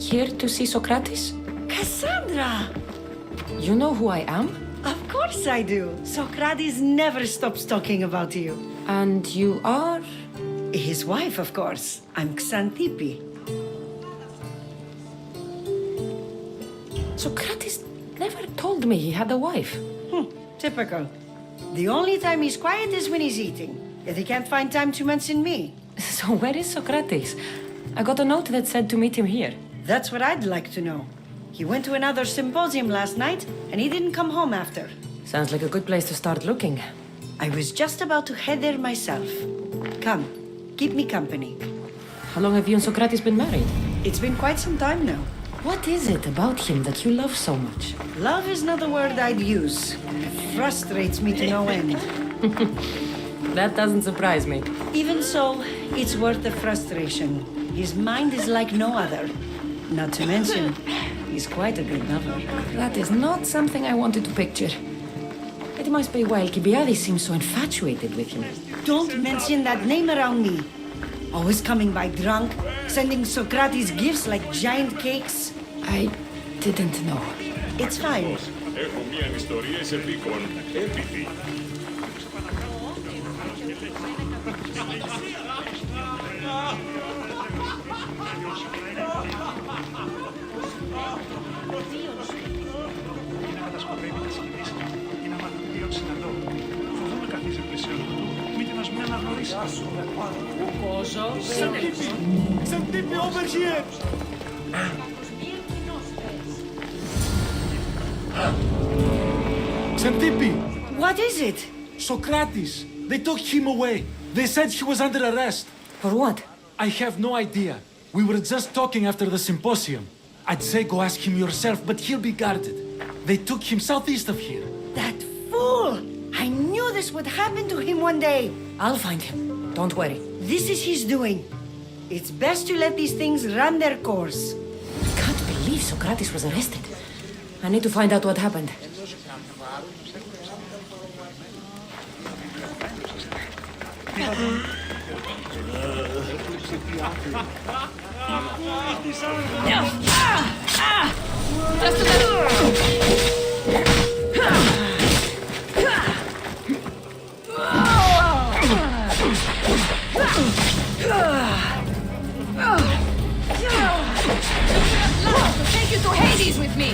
here to see Sokrates? Cassandra! You know who I am? Of course I do. Sokrates never stops talking about you. And you are? His wife, of course. I'm Xanthippe. Sokrates never told me he had a wife. Typical. The only time he's quiet is when he's eating. Yet he can't find time to mention me. So where is Sokrates? I got a note that said to meet him here. That's what I'd like to know. He went to another symposium last night, and he didn't come home after. Sounds like a good place to start looking. I was just about to head there myself. Come, keep me company. How long have you and Sokrates been married? It's been quite some time now. What is it about him that you love so much? Love is not the word I'd use. It frustrates me to no end. That doesn't surprise me. Even so, it's worth the frustration. His mind is like no other. Not to mention, he's quite a good lover. That is not something I wanted to picture. It must be why Alcibiades seems so infatuated with him. Don't mention that name around me. Always coming by drunk, sending Socrates gifts like giant cakes. I didn't know. It's fine. Έχω μια ιστορία σε επίκον. Έπιθη. Είναι να κατασκοπεύει τα συνειδήσεις ή να μάθει τι διότι συναντώ. Φοβούμαι καθίσει πλησίον του, μήτε να μην αναγνωρίσει. Xanthippe, over here! Xanthippe! What is it? Sokrates! They took him away. They said he was under arrest. For what? I have no idea. We were just talking after the symposium. I'd say go ask him yourself, but he'll be guarded. They took him southeast of here. That fool! I knew this would happen to him one day. I'll find him. Don't worry. This is his doing. It's best to let these things run their course. I can't believe Sokrates was arrested. I need to find out what happened. Take you to Hades with me!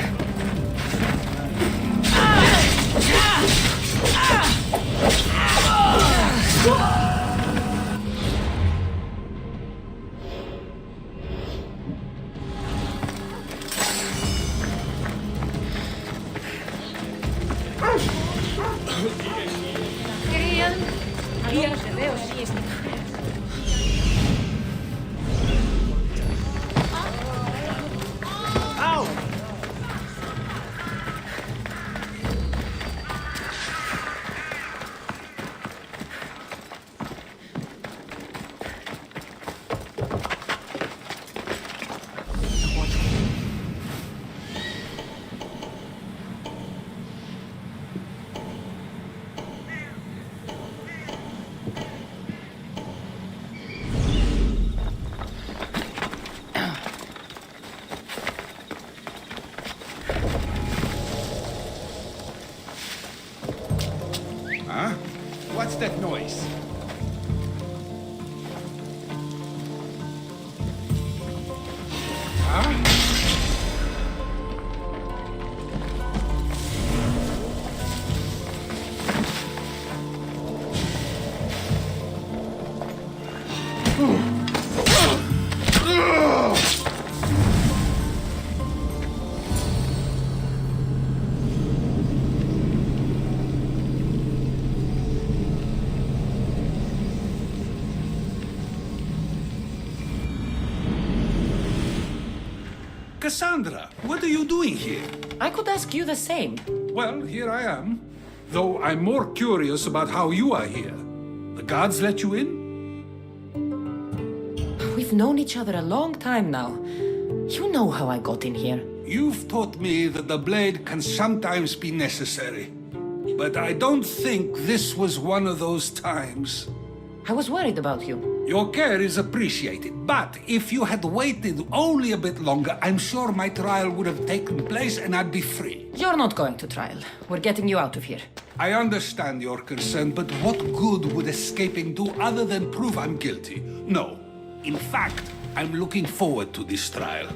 Huh? What's that noise? Huh? Cassandra, what are you doing here? I could ask you the same. Well, here I am. Though I'm more curious about how you are here. The gods let you in? We've known each other a long time now. You know how I got in here. You've taught me that the blade can sometimes be necessary. But I don't think this was one of those times. I was worried about you. Your care is appreciated, but if you had waited only a bit longer, I'm sure my trial would have taken place and I'd be free. You're not going to trial. We're getting you out of here. I understand your concern, but what good would escaping do other than prove I'm guilty? No. In fact, I'm looking forward to this trial.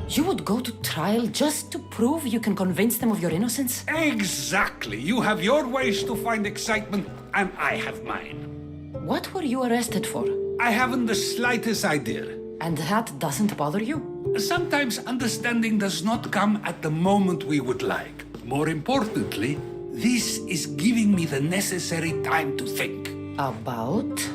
You would go to trial just to prove you can convince them of your innocence? Exactly. You have your ways to find excitement, and I have mine. What were you arrested for? I haven't the slightest idea. And that doesn't bother you? Sometimes understanding does not come at the moment we would like. More importantly, this is giving me the necessary time to think. About?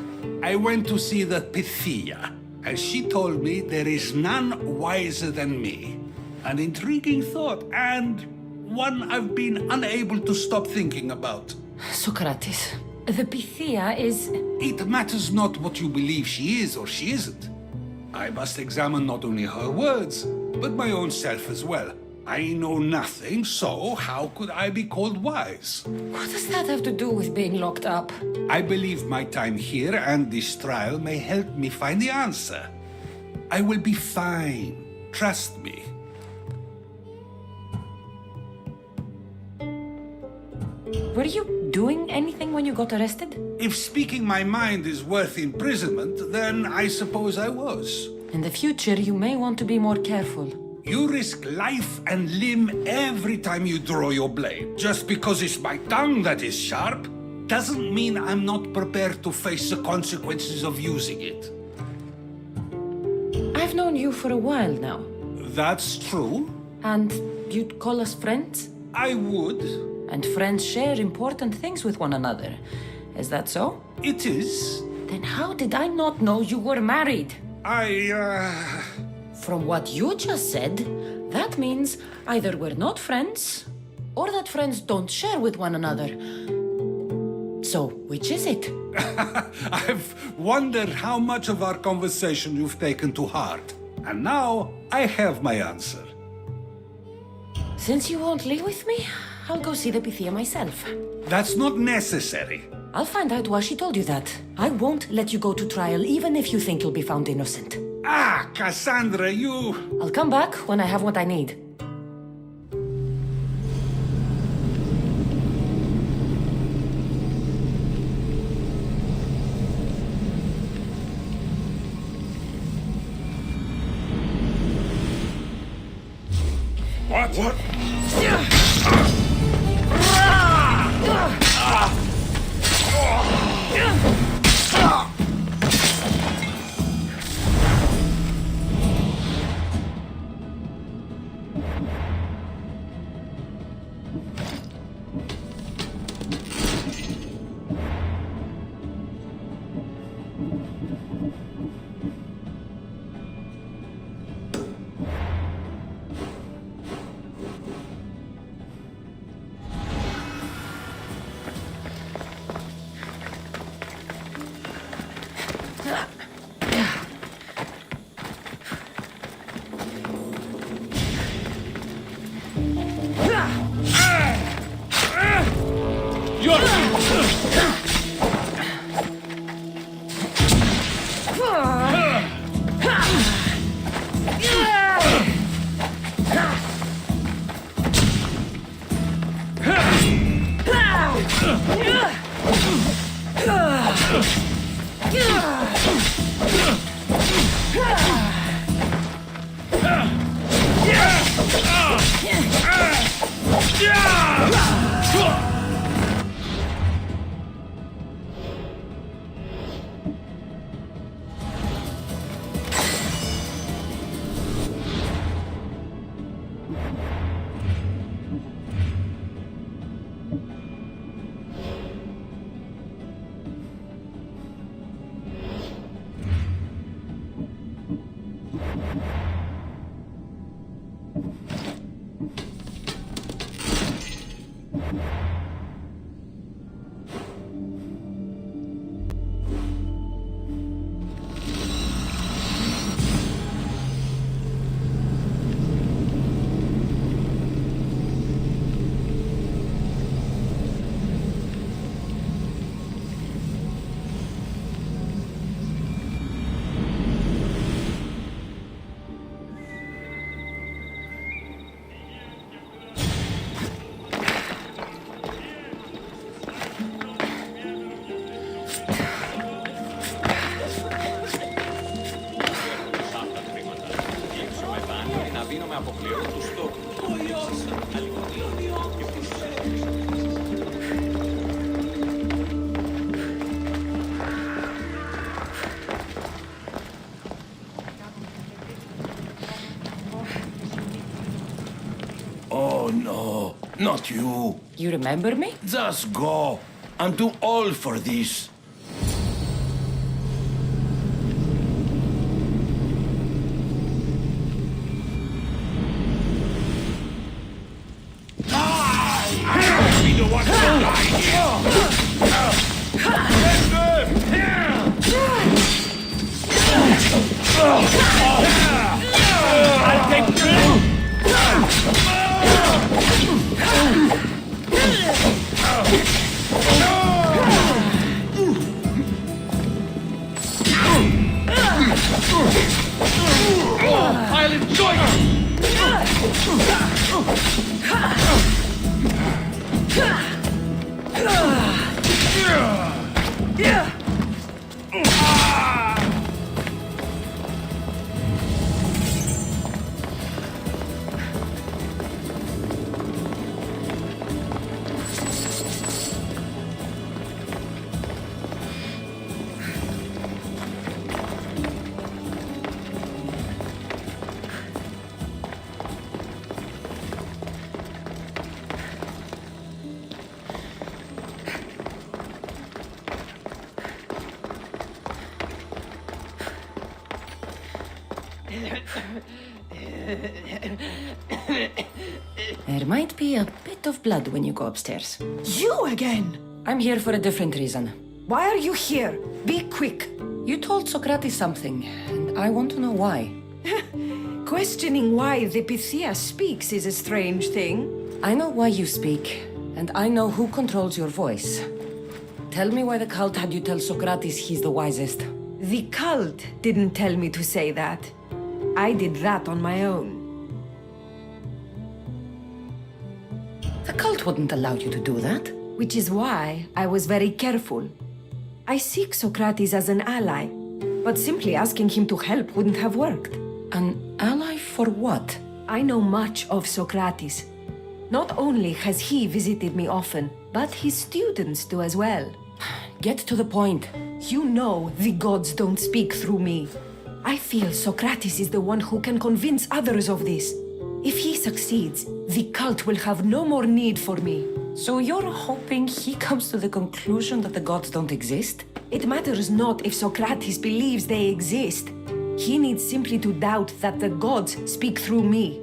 I went to see the Pythia, and she told me there is none wiser than me. An intriguing thought, and one I've been unable to stop thinking about. Sokrates. The Pythia is... It matters not what you believe she is or she isn't. I must examine not only her words, but my own self as well. I know nothing, so how could I be called wise? What does that have to do with being locked up? I believe my time here and this trial may help me find the answer. I will be fine. Trust me. Were you doing anything when you got arrested? If speaking my mind is worth imprisonment, then I suppose I was. In the future, you may want to be more careful. You risk life and limb every time you draw your blade. Just because it's my tongue that is sharp, doesn't mean I'm not prepared to face the consequences of using it. I've known you for a while now. That's true. And you'd call us friends? I would. And friends share important things with one another. Is that so? It is. Then how did I not know you were married? From what you just said, that means either we're not friends, or that friends don't share with one another. So, which is it? I've wondered how much of our conversation you've taken to heart. And now, I have my answer. Since you won't leave with me, I'll go see the Pythia myself. That's not necessary. I'll find out why she told you that. I won't let you go to trial even if you think you'll be found innocent. Ah, Cassandra, you... I'll come back when I have what I need. What? Oh no, not you. You remember me? Just go. I'm too old for this. I'll enjoy it! There might be a bit of blood when you go upstairs. You again? I'm here for a different reason. Why are you here? Be quick. You told Sokrates something, and I want to know why. Questioning why the Pythia speaks is a strange thing. I know why you speak, and I know who controls your voice. Tell me why the cult had you tell Sokrates he's the wisest. The cult didn't tell me to say that. I did that on my own. The cult wouldn't allow you to do that. Which is why I was very careful. I seek Sokrates as an ally, but simply asking him to help wouldn't have worked. An ally for what? I know much of Sokrates. Not only has he visited me often, but his students do as well. Get to the point. You know the gods don't speak through me. I feel Sokrates is the one who can convince others of this. If he succeeds, the cult will have no more need for me. So you're hoping he comes to the conclusion that the gods don't exist? It matters not if Sokrates believes they exist. He needs simply to doubt that the gods speak through me.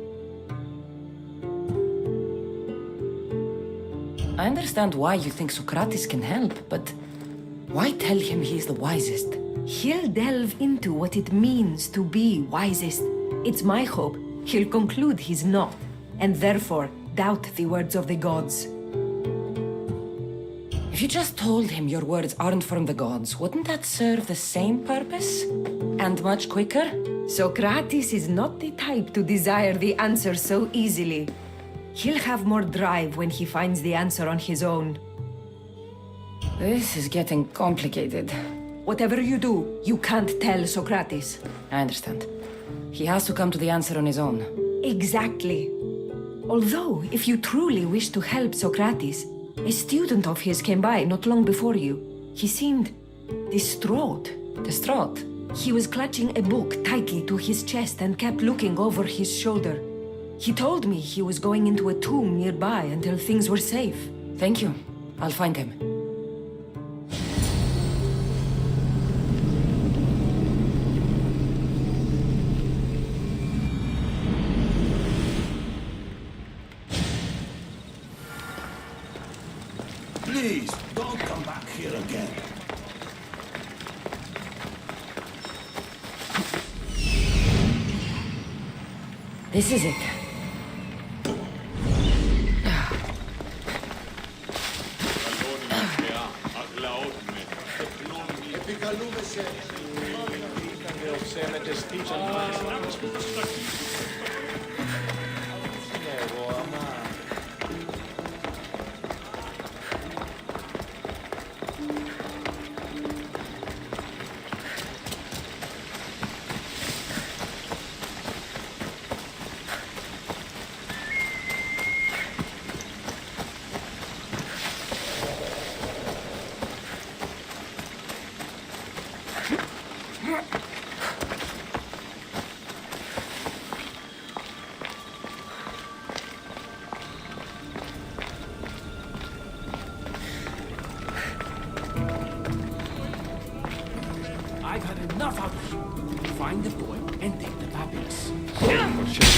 I understand why you think Sokrates can help, but why tell him he's the wisest? He'll delve into what it means to be wisest. It's my hope he'll conclude he's not, and therefore doubt the words of the gods. If you just told him your words aren't from the gods, wouldn't that serve the same purpose? And much quicker? Sokrates is not the type to desire the answer so easily. He'll have more drive when he finds the answer on his own. This is getting complicated. Whatever you do, you can't tell Sokrates. I understand. He has to come to the answer on his own. Exactly. Although, if you truly wish to help Sokrates, a student of his came by not long before you. He seemed distraught. Distraught? He was clutching a book tightly to his chest and kept looking over his shoulder. He told me he was going into a tomb nearby until things were safe. Thank you. I'll find him. Please, don't come back here again. This is it.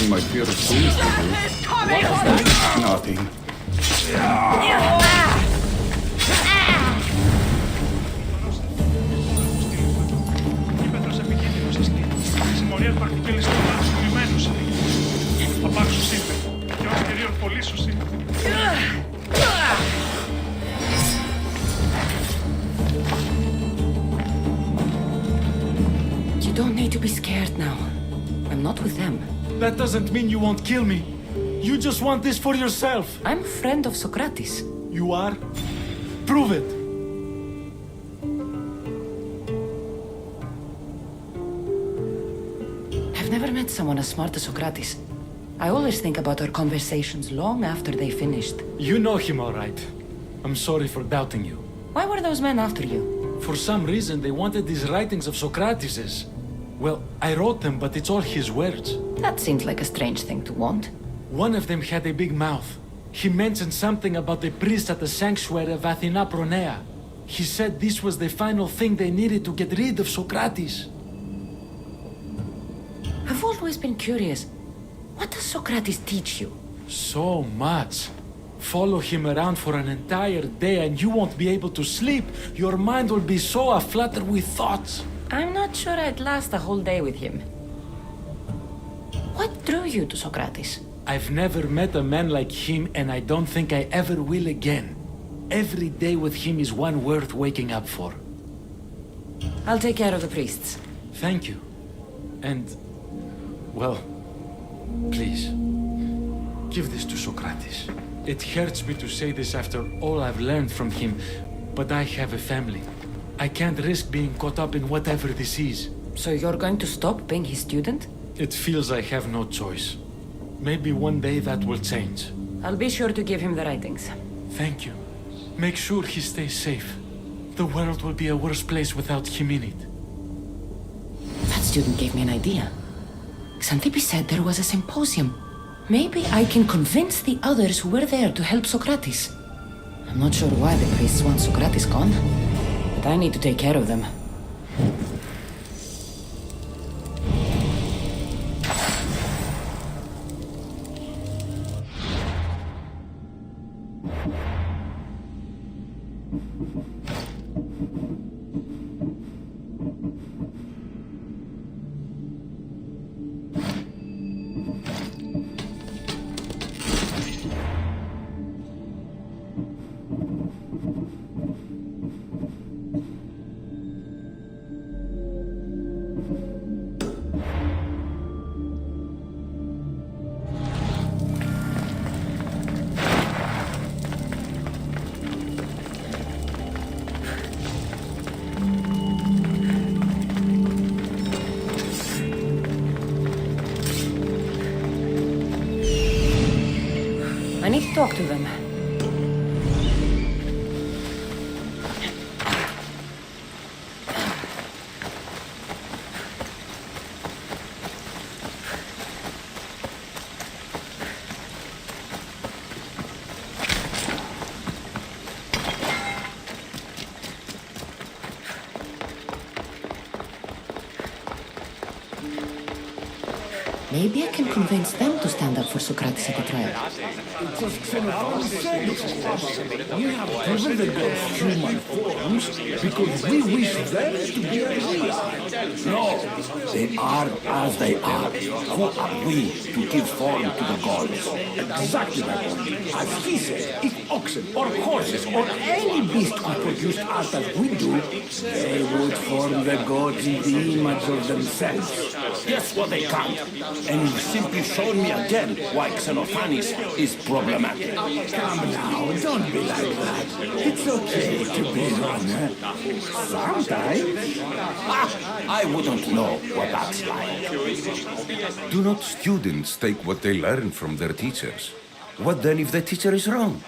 my dearest things to do. Nothing. Ύπετρος επικίνδυνος εστί. Συμμορία πρακτική ληστροπά σκουλημένους είναι. Απάξους είπε. Και ως κυρίων πολίσους είναι. You don't need to be scared now. I'm not with them. That doesn't mean you won't kill me. You just want this for yourself. I'm a friend of Sokrates. You are? Prove it. I've never met someone as smart as Sokrates. I always think about our conversations long after they finished. You know him all right. I'm sorry for doubting you. Why were those men after you? For some reason, they wanted these writings of Socrates's. Well, I wrote them, but it's all his words. That seems like a strange thing to want. One of them had a big mouth. He mentioned something about the priest at the sanctuary of Athena Pronea. He said this was the final thing they needed to get rid of Socrates. I've always been curious. What does Sokrates teach you? So much. Follow him around for an entire day and you won't be able to sleep. Your mind will be so aflutter with thoughts. I'm not sure I'd last a whole day with him. What drew you to Sokrates? I've never met a man like him and I don't think I ever will again. Every day with him is one worth waking up for. I'll take care of the priests. Thank you. And, well, please, give this to Sokrates. It hurts me to say this after all I've learned from him, but I have a family. I can't risk being caught up in whatever this is. So you're going to stop being his student? It feels I have no choice. Maybe one day that will change. I'll be sure to give him the writings. Thank you. Make sure he stays safe. The world will be a worse place without him in it. That student gave me an idea. Xanthippe said there was a symposium. Maybe I can convince the others who were there to help Sokrates. I'm not sure why the priests want Sokrates gone, but I need to take care of them. I need to talk to them. Maybe I can convince them to stand up for Sokrates at the trial. Because Xenophon said it. We have given the gods human forms because we wish them to be realized. No, they are as they are. Who are we to give form to the gods? Exactly my point. As he said, if oxen or horses or any beast could produce art as we do, they would form the gods in the image of themselves. Guess what they can't? And you've simply shown me again why Xenophanes is problematic. Come now, don't be like that. It's okay to be wrong, eh? Sometimes. I wouldn't know what that's like. Do not students take what they learn from their teachers? What then if the teacher is wrong?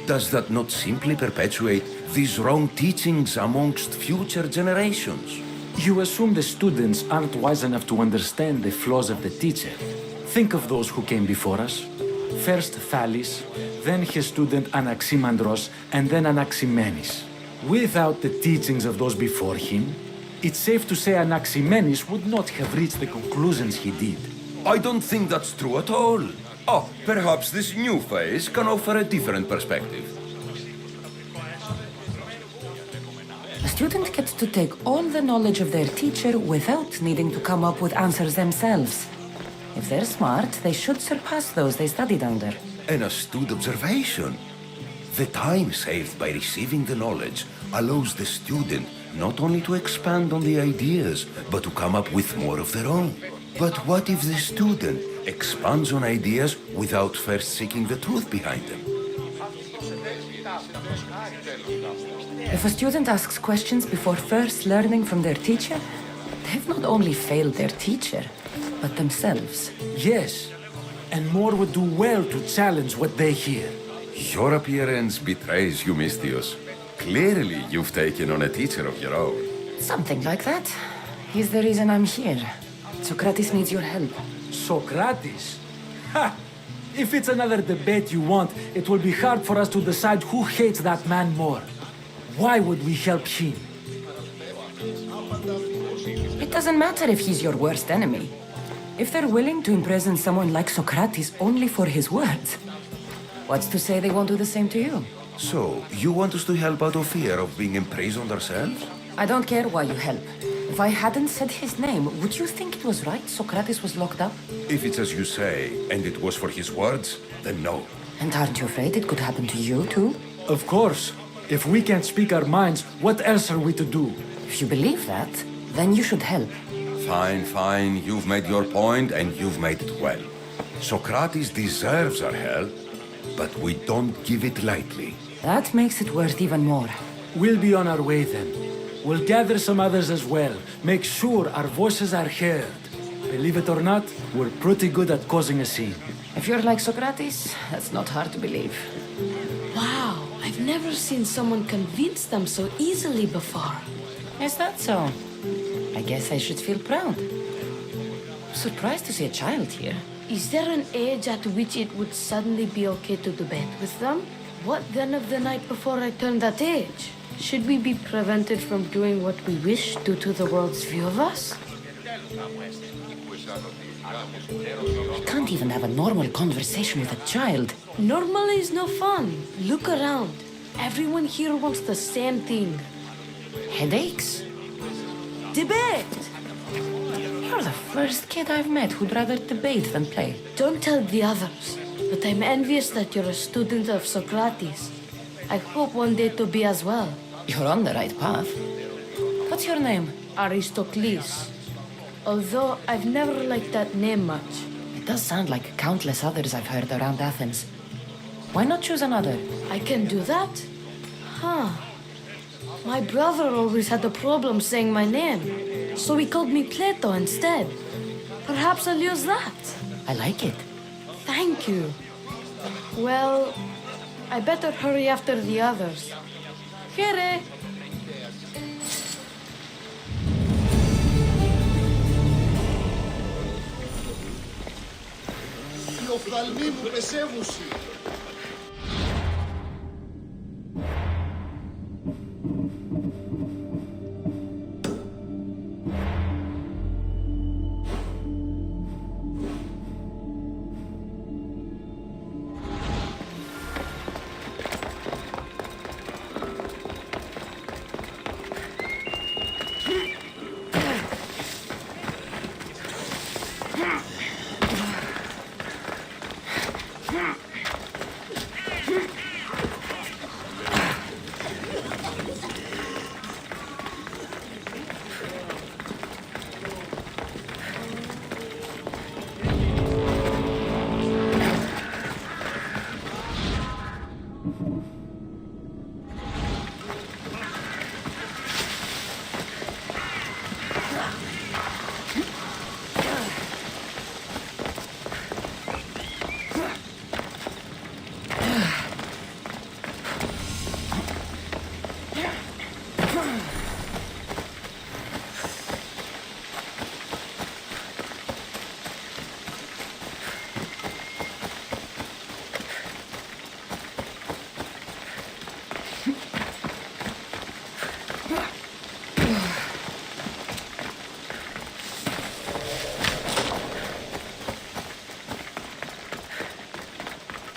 Does that not simply perpetuate these wrong teachings amongst future generations? You assume the students aren't wise enough to understand the flaws of the teacher. Think of those who came before us. First Thales, then his student Anaximandros, and then Anaximenes. Without the teachings of those before him, it's safe to say Anaximenes would not have reached the conclusions he did. I don't think that's true at all. Oh, perhaps this new phase can offer a different perspective. A student gets to take all the knowledge of their teacher without needing to come up with answers themselves. If they're smart, they should surpass those they studied under. An astute observation. The time saved by receiving the knowledge allows the student not only to expand on the ideas, but to come up with more of their own. But what if the student expands on ideas without first seeking the truth behind them? If a student asks questions before first learning from their teacher, they've not only failed their teacher, but themselves. Yes, and more would do well to challenge what they hear. Your appearance betrays you, Mystios. Clearly, you've taken on a teacher of your own. Something like that. He's the reason I'm here. Sokrates needs your help. Sokrates? Ha! If it's another debate you want, it will be hard for us to decide who hates that man more. Why would we help him? It doesn't matter if he's your worst enemy. If they're willing to imprison someone like Sokrates only for his words, what's to say they won't do the same to you? So, you want us to help out of fear of being imprisoned ourselves? I don't care why you help. If I hadn't said his name, would you think it was right Sokrates was locked up? If it's as you say, and it was for his words, then no. And aren't you afraid it could happen to you too? Of course. If we can't speak our minds, what else are we to do? If you believe that, then you should help. Fine, fine. You've made your point, and you've made it well. Sokrates deserves our help, but we don't give it lightly. That makes it worth even more. We'll be on our way then. We'll gather some others as well. Make sure our voices are heard. Believe it or not, we're pretty good at causing a scene. If you're like Sokrates, that's not hard to believe. Wow, I've never seen someone convince them so easily before. Is that so? I guess I should feel proud. I'm surprised to see a child here. Is there an age at which it would suddenly be okay to debate with them? What then of the night before I turned that age? Should we be prevented from doing what we wish due to the world's view of us? You can't even have a normal conversation with a child. Normal is no fun. Look around. Everyone here wants the same thing. Headaches? Debate! You're the first kid I've met who'd rather debate than play. Don't tell the others, but I'm envious that you're a student of Socrates. I hope one day to be as well. You're on the right path. What's your name? Aristocles. Although I've never liked that name much. It does sound like countless others I've heard around Athens. Why not choose another? I can do that? Huh. My brother always had a problem saying my name, so he called me Plato instead. Perhaps I'll use that. I like it. Thank you. Well, I better hurry after the others. Here. Οι οφθαλμοί μου πεσεύουσι.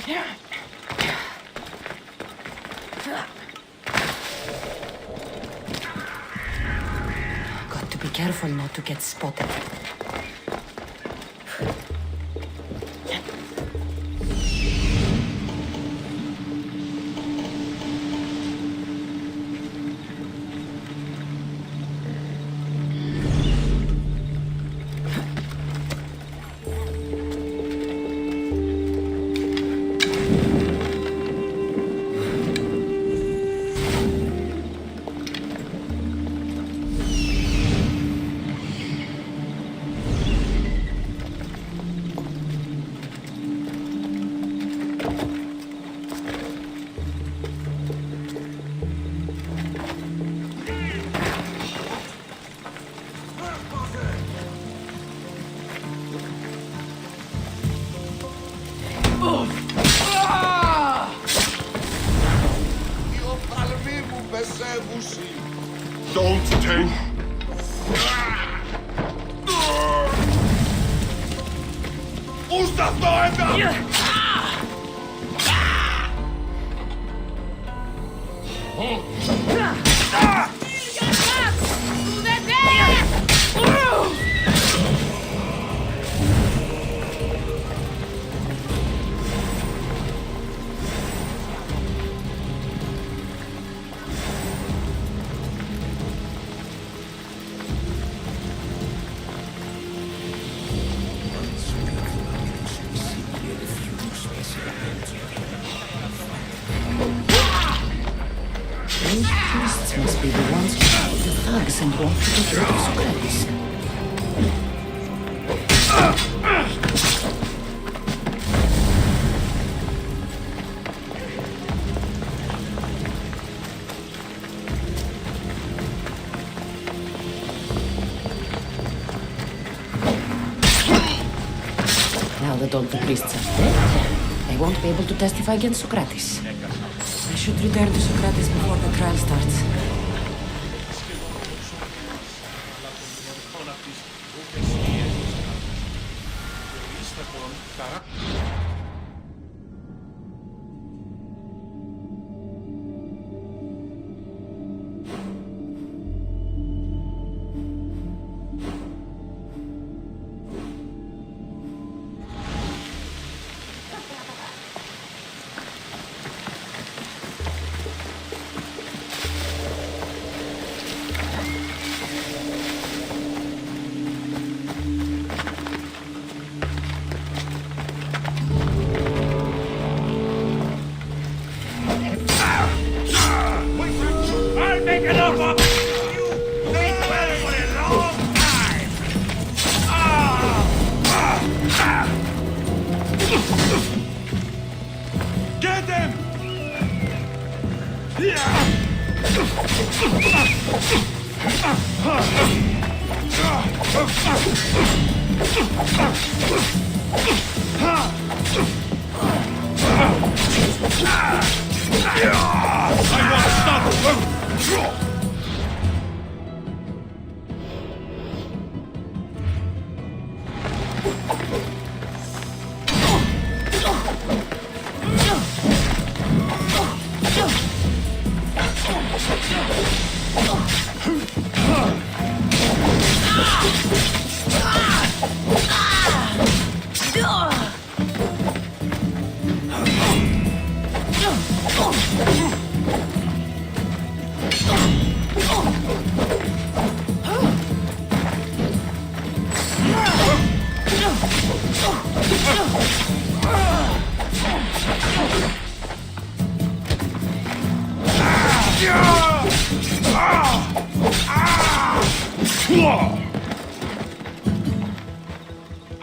Got to be careful not to get spotted. Οι οφθαλμοί μου πεσεύουσι. Don't take... Πού σταθώ ένα! Those priests must be the ones who killed the thugs and want to get rid of Sokrates. Now that all the priests are dead, they won't be able to testify against Sokrates. I should return to Sokrates before the trial starts. I'll make it up of you! Think well for a long time! Get him! I won't stop!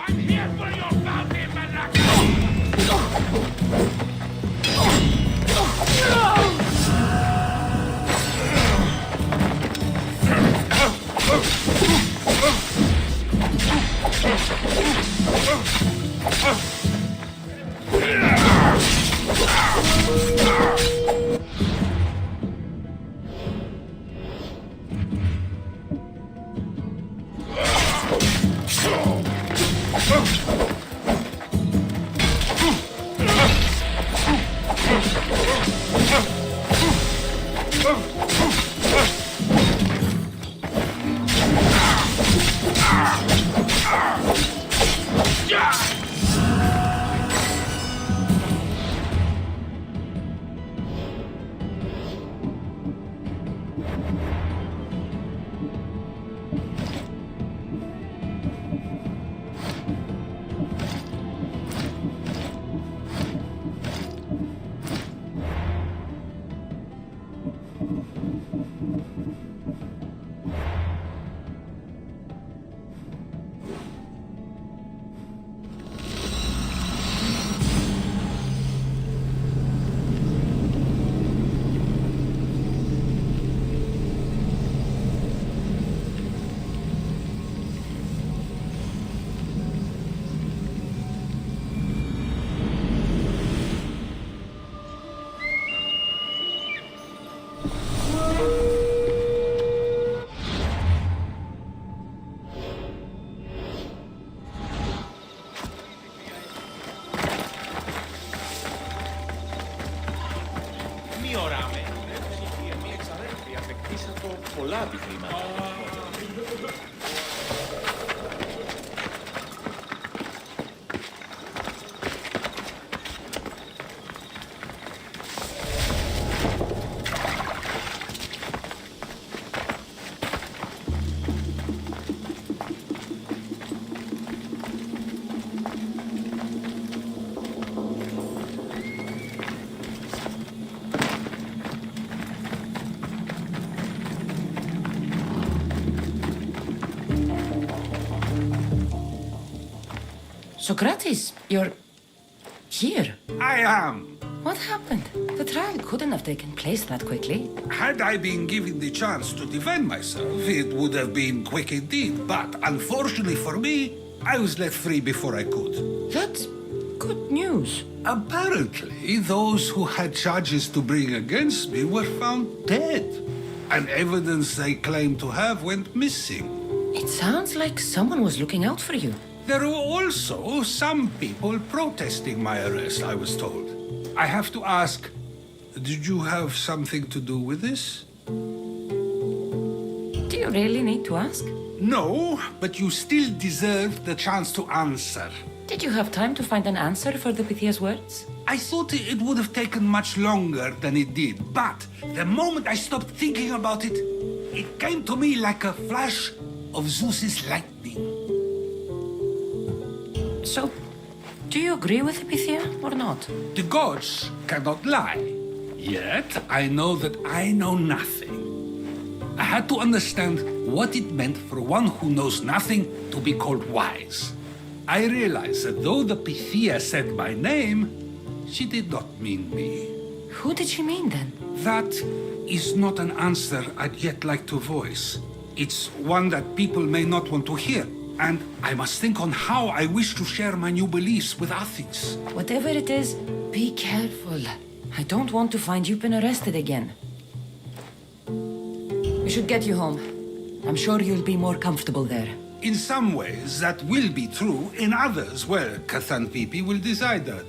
I'm here for your bounty, πολλά επιχειρήματα. Sokrates, you're here. I am. What happened? The trial couldn't have taken place that quickly. Had I been given the chance to defend myself, it would have been quick indeed. But unfortunately for me, I was let free before I could. That's good news. Apparently, those who had charges to bring against me were found dead. And evidence they claimed to have went missing. It sounds like someone was looking out for you. There were also some people protesting my arrest, I was told. I have to ask, did you have something to do with this? Do you really need to ask? No, but you still deserve the chance to answer. Did you have time to find an answer for the Pythia's words? I thought it would have taken much longer than it did, but the moment I stopped thinking about it, it came to me like a flash of Zeus's lightning. So, do you agree with the Pythia or not? The gods cannot lie. Yet, I know that I know nothing. I had to understand what it meant for one who knows nothing to be called wise. I realized that though the Pythia said my name, she did not mean me. Who did she mean then? That is not an answer I'd yet like to voice. It's one that people may not want to hear. And I must think on how I wish to share my new beliefs with Athens. Whatever it is, be careful. I don't want to find you been arrested again. We should get you home. I'm sure you'll be more comfortable there. In some ways, that will be true. In others, well, Xanthippe will decide that.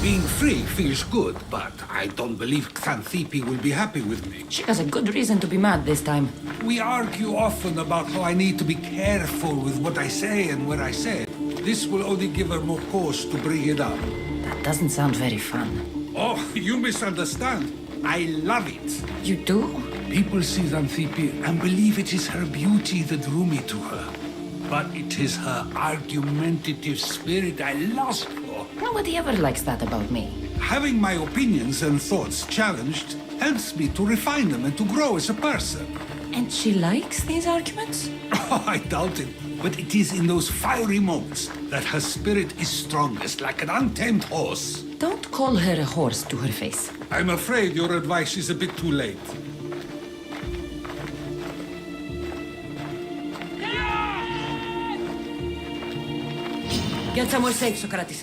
Being free feels good, but I don't believe Xanthippe will be happy with me. She has a good reason to be mad this time. We argue often about how I need to be careful with what I say and where I say it. This will only give her more cause to bring it up. That doesn't sound very fun. Oh, you misunderstand. I love it. You do? People see Xanthippe and believe it is her beauty that drew me to her. But it is her argumentative spirit I lost for. Nobody ever likes that about me. Having my opinions and thoughts challenged helps me to refine them and to grow as a person. And she likes these arguments? Oh, I doubt it. But it is in those fiery moments that her spirit is strongest, like an untamed horse. Don't call her a horse to her face. I'm afraid your advice is a bit too late. Get somewhere safe, Sokrates.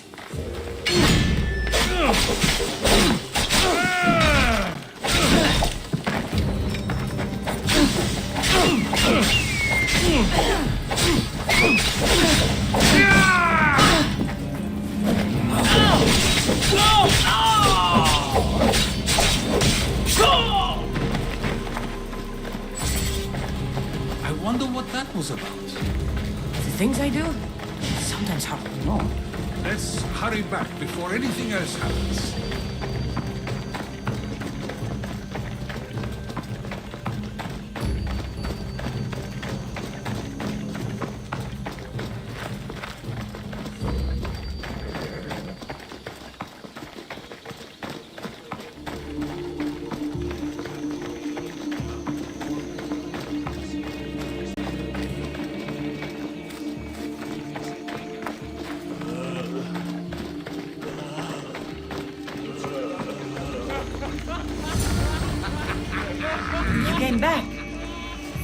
I wonder what that was about. The things I do, sometimes hard to know. Let's hurry back before anything else happens. You came back.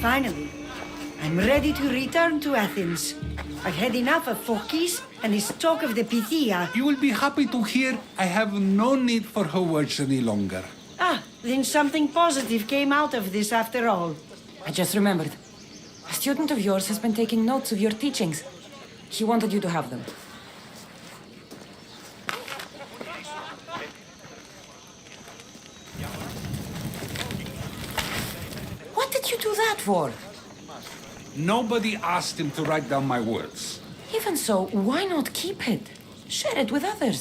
Finally. I'm ready to return to Athens. I've had enough of Phokis and his talk of the Pythia. You will be happy to hear I have no need for her words any longer. Ah, then something positive came out of this after all. I just remembered. A student of yours has been taking notes of your teachings. He wanted you to have them. What did you do that for? Nobody asked him to write down my words. Even so, why not keep it? Share it with others.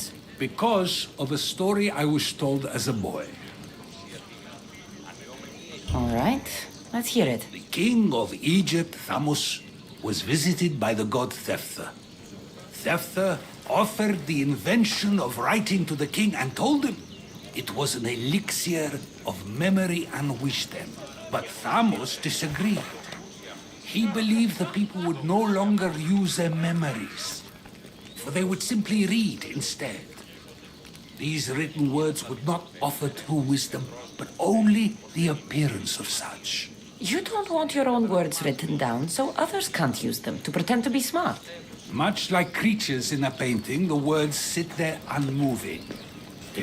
Because of a story I was told as a boy. All right, let's hear it. The king of Egypt, Thamos, was visited by the god Thephtha. Thephtha offered the invention of writing to the king and told him it was an elixir of memory and wisdom. But Thamos disagreed. He believed the people would no longer use their memories, for they would simply read instead. These written words would not offer true wisdom, but only the appearance of such. You don't want your own words written down so others can't use them to pretend to be smart. Much like creatures in a painting, the words sit there unmoving.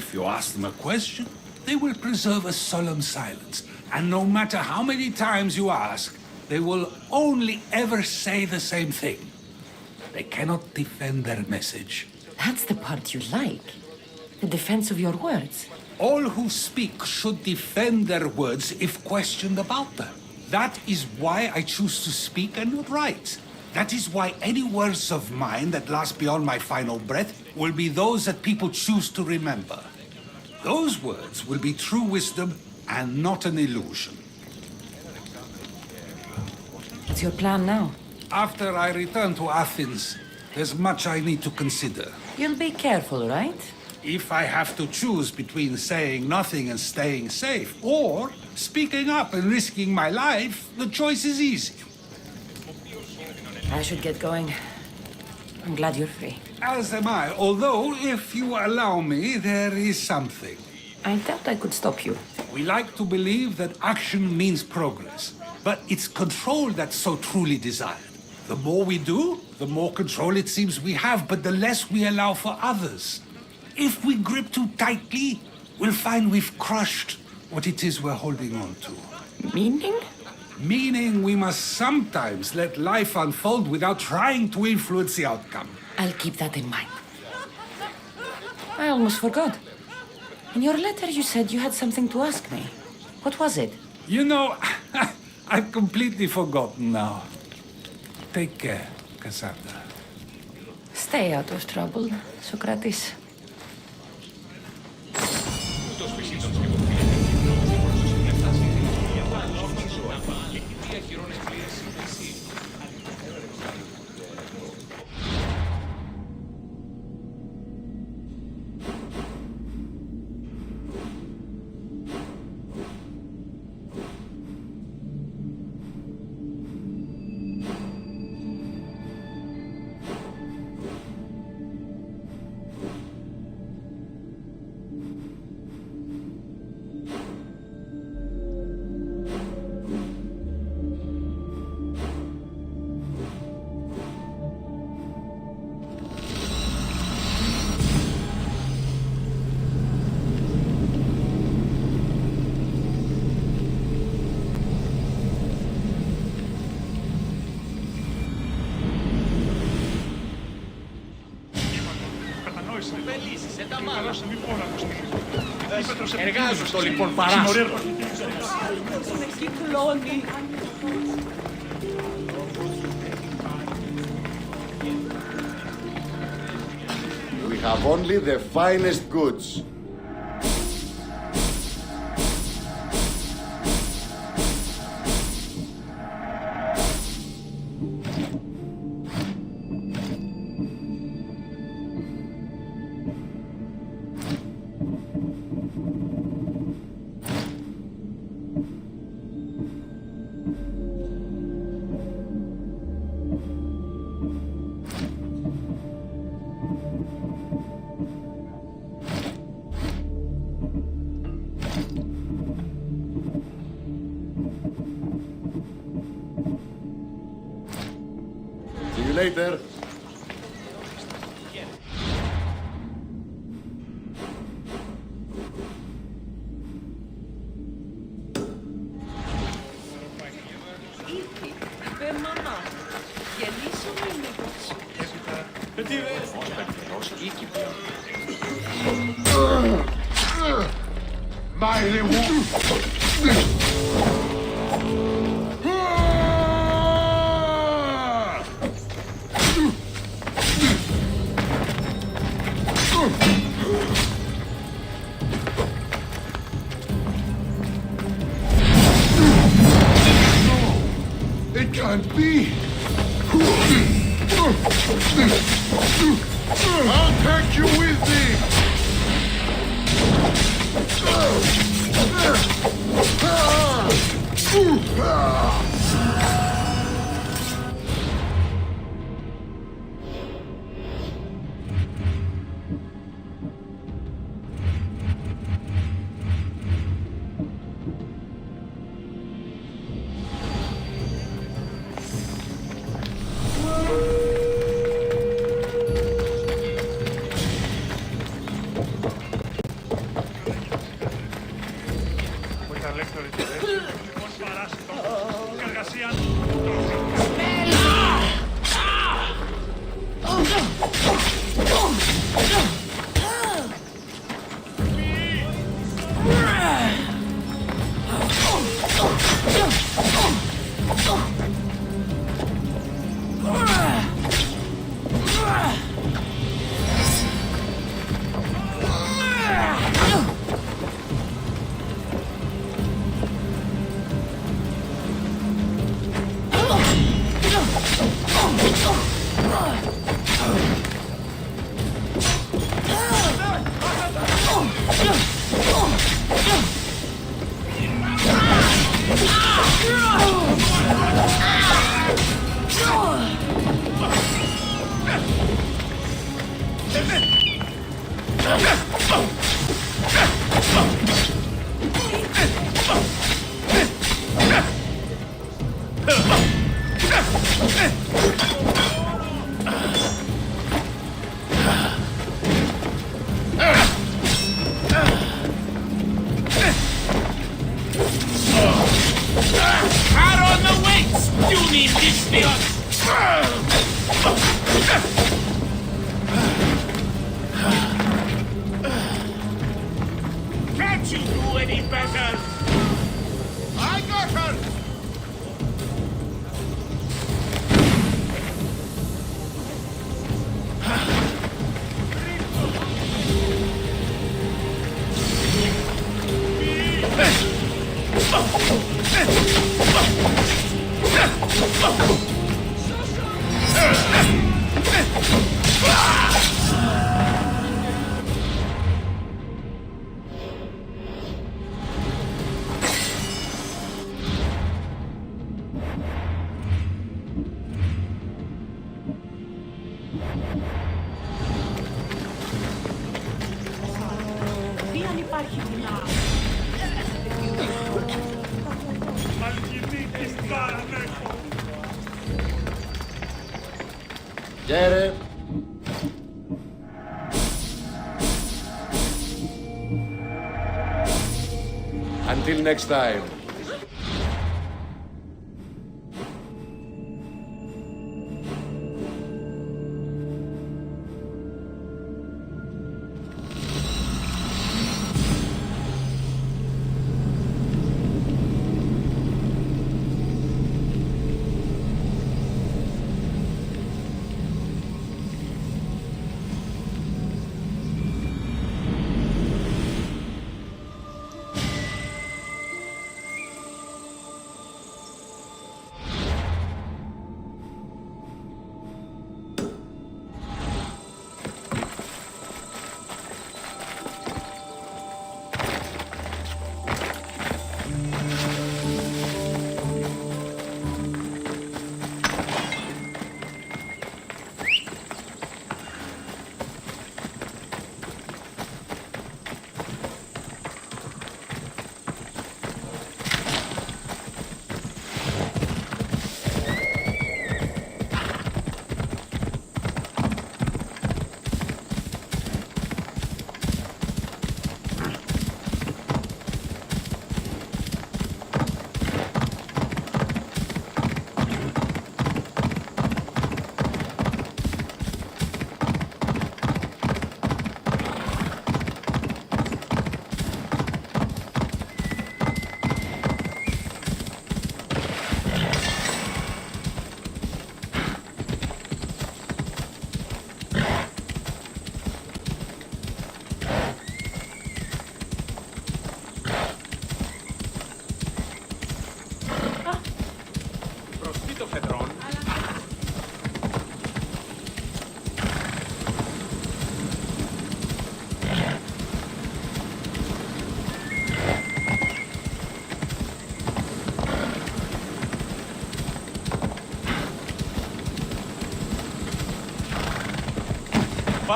If you ask them a question, they will preserve a solemn silence. And no matter how many times you ask, they will only ever say the same thing. They cannot defend their message. That's the part you like. The defense of your words. All who speak should defend their words if questioned about them. That is why I choose to speak and not write. That is why any words of mine that last beyond my final breath will be those that people choose to remember. Those words will be true wisdom and not an illusion. What's your plan now? After I return to Athens, there's much I need to consider. You'll be careful, right? If I have to choose between saying nothing and staying safe, or speaking up and risking my life, the choice is easy. I should get going. I'm glad you're free. As am I, although, if you allow me, there is something. I doubt I could stop you. We like to believe that action means progress, but it's control that's so truly desired. The more we do, the more control it seems we have, but the less we allow for others. If we grip too tightly, we'll find we've crushed what it is we're holding on to. Meaning? Meaning we must sometimes let life unfold without trying to influence the outcome. I'll keep that in mind. I almost forgot. In your letter you said you had something to ask me. What was it? You know, I've completely forgotten now. Take care, Cassandra. Stay out of trouble, Sokrates. Εργάζομαι λοιπόν παράσου. We have only the finest goods. See you later. Μάιλε μου! And me! I'll take you with me! Can't you do any better? I got her! Get it? Until next time.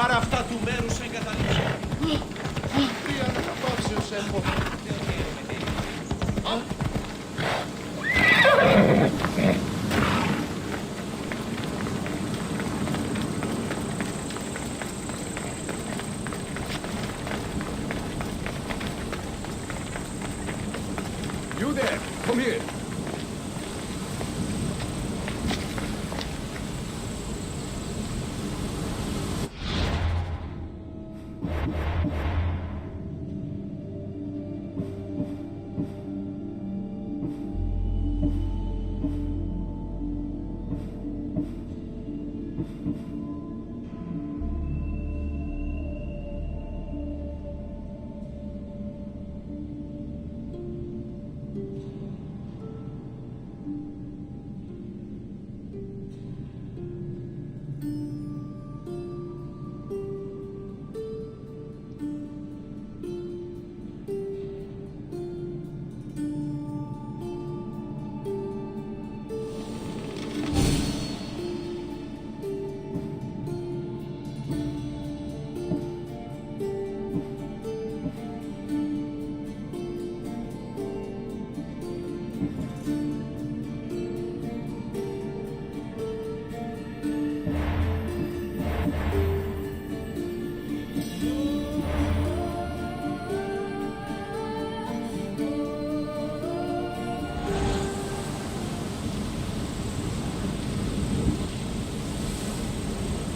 Πάρε αυτά του μέρους εγκαταλείπει. Τι ανακαπάψεως έχω. You there, come here.